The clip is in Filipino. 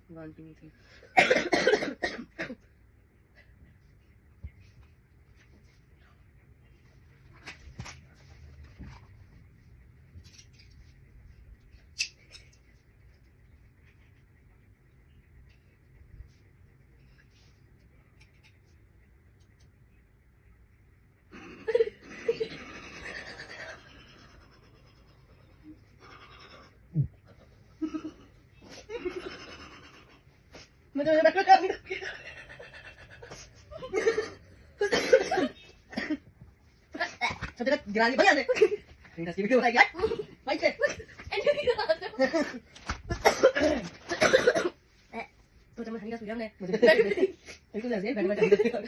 1, 2, 3. Sabi na, ginali ba yan eh? Yung nasi ko, ay, ay, puta mo, hanggang sulam na eh. Ay, ko na siya, bago matanggal.